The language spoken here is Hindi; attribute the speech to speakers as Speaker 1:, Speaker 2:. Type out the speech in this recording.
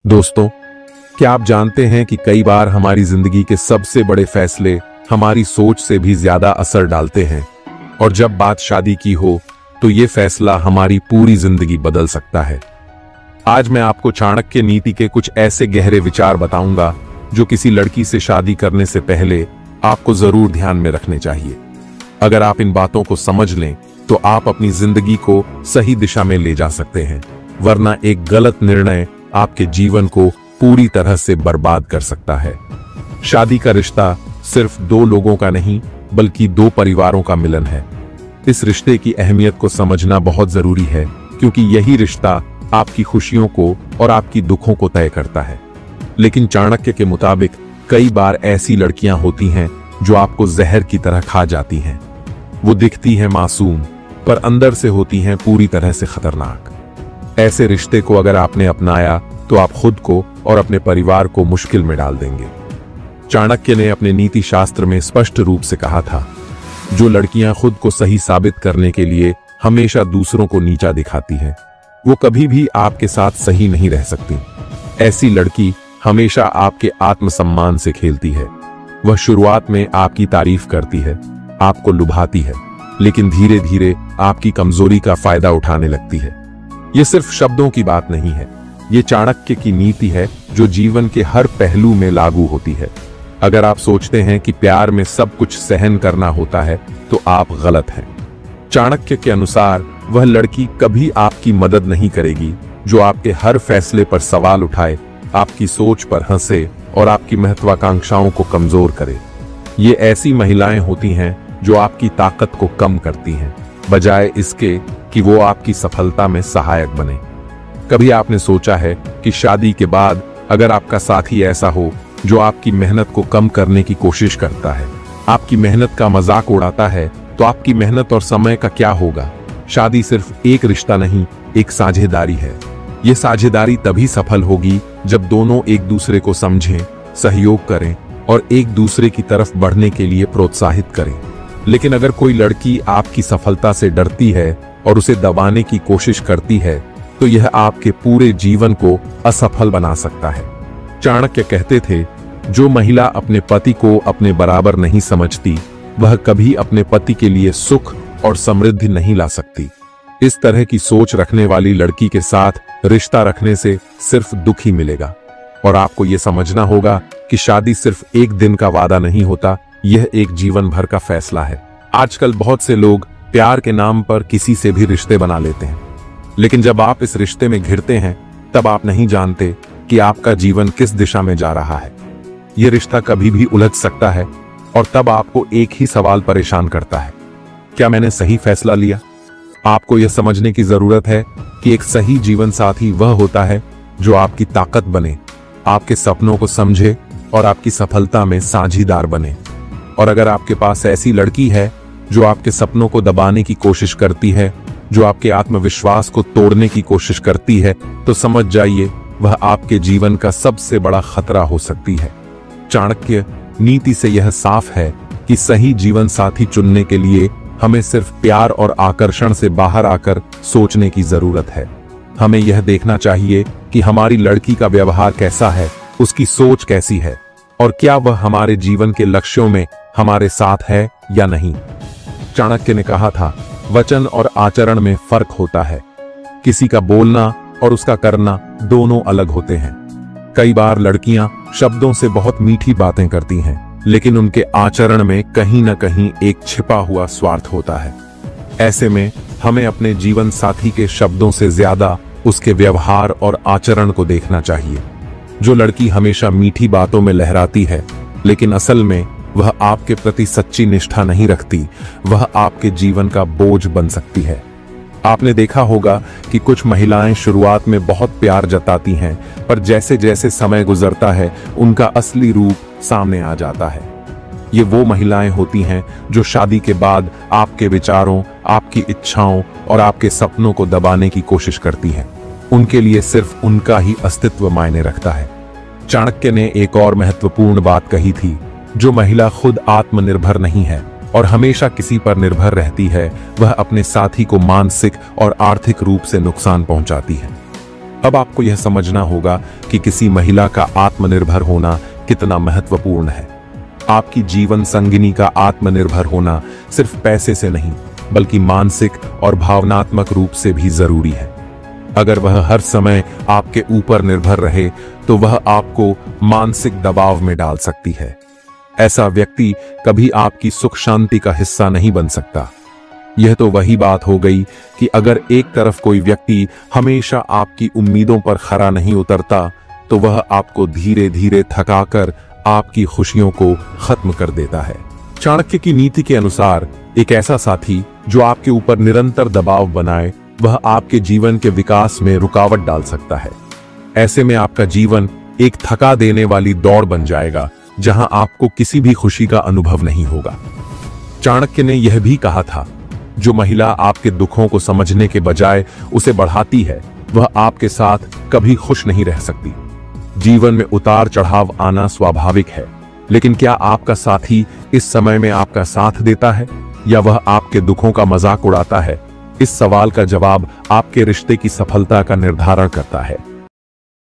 Speaker 1: दोस्तों, क्या आप जानते हैं कि कई बार हमारी जिंदगी के सबसे बड़े फैसले हमारी सोच से भी ज्यादा असर डालते हैं और जब बात शादी की हो तो ये फैसला हमारी पूरी जिंदगी बदल सकता है। आज मैं आपको चाणक्य नीति के कुछ ऐसे गहरे विचार बताऊंगा जो किसी लड़की से शादी करने से पहले आपको जरूर ध्यान में रखने चाहिए। अगर आप इन बातों को समझ लें तो आप अपनी जिंदगी को सही दिशा में ले जा सकते हैं, वरना एक गलत निर्णय आपके जीवन को पूरी तरह से बर्बाद कर सकता है। शादी का रिश्ता सिर्फ दो लोगों का नहीं बल्कि दो परिवारों का मिलन है। इस रिश्ते की अहमियत को समझना बहुत जरूरी है क्योंकि यही रिश्ता आपकी खुशियों को और आपकी दुखों को तय करता है। लेकिन चाणक्य के मुताबिक कई बार ऐसी लड़कियां होती हैं जो आपको जहर की तरह खा जाती हैं। वो दिखती हैं मासूम पर अंदर से होती हैं पूरी तरह से खतरनाक। ऐसे रिश्ते को अगर आपने अपनाया तो आप खुद को और अपने परिवार को मुश्किल में डाल देंगे। चाणक्य ने अपने नीति शास्त्र में स्पष्ट रूप से कहा था, जो लड़कियां खुद को सही साबित करने के लिए हमेशा दूसरों को नीचा दिखाती हैं, वो कभी भी आपके साथ सही नहीं रह सकती। ऐसी लड़की हमेशा आपके आत्मसम्मान से खेलती है। वह शुरुआत में आपकी तारीफ करती है, आपको लुभाती है, लेकिन धीरे धीरे आपकी कमजोरी का फायदा उठाने लगती है। ये सिर्फ शब्दों की बात नहीं है, ये चाणक्य की नीति है जो जीवन के हर पहलू में लागू होती है। अगर आप सोचते हैं कि प्यार में सब कुछ सहन करना होता है तो आप गलत हैं। चाणक्य के अनुसार वह लड़की कभी आपकी मदद नहीं करेगी जो आपके हर फैसले पर सवाल उठाए, आपकी सोच पर हंसे और आपकी महत्वाकांक्षाओं को कमजोर करे। ये ऐसी महिलाएं होती हैं जो आपकी ताकत को कम करती हैं, बजाय इसके कि वो आपकी सफलता में सहायक बने। कभी आपने सोचा है कि शादी के बाद अगर आपका साथी ऐसा हो जो आपकी मेहनत को कम करने की कोशिश करता है, आपकी मेहनत का मजाक उड़ाता है, तो आपकी मेहनत और समय का क्या होगा? शादी सिर्फ एक रिश्ता नहीं, एक साझेदारी है। ये साझेदारी तभी सफल होगी जब दोनों एक दूसरे को समझें, सहयोग करें और एक दूसरे की तरफ बढ़ने के लिए प्रोत्साहित करें। लेकिन अगर कोई लड़की आपकी सफलता से डरती है और उसे दबाने की कोशिश करती है तो यह आपके पूरे जीवन को असफल बना सकता है। चाणक्य कहते थे, जो महिला अपने पति को अपने बराबर नहीं समझती वह कभी अपने पति के लिए सुख और समृद्धि नहीं ला सकती। इस तरह की सोच रखने वाली लड़की के साथ रिश्ता रखने से सिर्फ दुख ही मिलेगा। और आपको यह समझना होगा कि शादी सिर्फ एक दिन का वादा नहीं होता, यह एक जीवन भर का फैसला है। आजकल बहुत से लोग प्यार के नाम पर किसी से भी रिश्ते बना लेते हैं, लेकिन जब आप इस रिश्ते में घिरते हैं तब आप नहीं जानते कि आपका जीवन किस दिशा में जा रहा है। यह रिश्ता कभी भी उलझ सकता है और तब आपको एक ही सवाल परेशान करता है, क्या मैंने सही फैसला लिया? आपको यह समझने की जरूरत है कि एक सही जीवन साथी वह होता है जो आपकी ताकत बने, आपके सपनों को समझे और आपकी सफलता में साझीदार बने। और अगर आपके पास ऐसी लड़की है जो आपके सपनों को दबाने की कोशिश करती है, जो आपके आत्मविश्वास को तोड़ने की कोशिश करती है, तो समझ जाइए वह आपके जीवन का सबसे बड़ा खतरा हो सकती है। चाणक्य नीति से यह साफ है कि सही जीवन साथी चुनने के लिए हमें सिर्फ प्यार और आकर्षण से बाहर आकर सोचने की जरूरत है। हमें यह देखना चाहिए कि हमारी लड़की का व्यवहार कैसा है, उसकी सोच कैसी है और क्या वह हमारे जीवन के लक्ष्यों में हमारे साथ है या नहीं। चाणक्य ने कहा था, वचन और आचरण में फर्क होता है। किसी का बोलना और उसका करना दोनों अलग होते हैं। कई बार लड़कियां शब्दों से बहुत मीठी बातें करती हैं, लेकिन उनके आचरण में कहीं न कहीं एक छिपा हुआ स्वार्थ होता है। ऐसे में हमें अपने जीवन साथी के शब्दों से ज्यादा उसके व्यवहार और आचरण को देखना चाहिए। जो लड़की हमेशा मीठी बातों में लहराती है लेकिन असल में वह आपके प्रति सच्ची निष्ठा नहीं रखती, वह आपके जीवन का बोझ बन सकती है। आपने देखा होगा कि कुछ महिलाएं शुरुआत में बहुत प्यार जताती हैं, पर जैसे जैसे समय गुजरता है उनका असली रूप सामने आ जाता है। ये वो महिलाएं होती हैं जो शादी के बाद आपके विचारों, आपकी इच्छाओं और आपके सपनों को दबाने की कोशिश करती हैं। उनके लिए सिर्फ उनका ही अस्तित्व मायने रखता है। चाणक्य ने एक और महत्वपूर्ण बात कही थी, जो महिला खुद आत्मनिर्भर नहीं है और हमेशा किसी पर निर्भर रहती है, वह अपने साथी को मानसिक और आर्थिक रूप से नुकसान पहुंचाती है। अब आपको यह समझना होगा कि किसी महिला का आत्मनिर्भर होना कितना महत्वपूर्ण है। आपकी जीवन संगिनी का आत्मनिर्भर होना सिर्फ पैसे से नहीं, बल्कि मानसिक और भावनात्मक रूप से भी जरूरी है। अगर वह हर समय आपके ऊपर निर्भर रहे तो वह आपको मानसिक दबाव में डाल सकती है। ऐसा व्यक्ति कभी आपकी सुख शांति का हिस्सा नहीं बन सकता। यह तो वही बात हो गई कि अगर एक तरफ कोई व्यक्ति हमेशा आपकी उम्मीदों पर खरा नहीं उतरता तो वह आपको धीरे धीरे थकाकर आपकी खुशियों को खत्म कर देता है। चाणक्य की नीति के अनुसार एक ऐसा साथी जो आपके ऊपर निरंतर दबाव बनाए वह आपके जीवन के विकास में रुकावट डाल सकता है। ऐसे में आपका जीवन एक थका देने वाली दौड़ बन जाएगा जहां आपको किसी भी खुशी का अनुभव नहीं होगा। चाणक्य ने यह भी कहा था, जो महिला आपके दुखों को समझने के बजाय उसे बढ़ाती है वह आपके साथ कभी खुश नहीं रह सकती। जीवन में उतार चढ़ाव आना स्वाभाविक है, लेकिन क्या आपका साथी इस समय में आपका साथ देता है या वह आपके दुखों का मजाक उड़ाता है? इस सवाल का जवाब आपके रिश्ते की सफलता का निर्धारण करता है।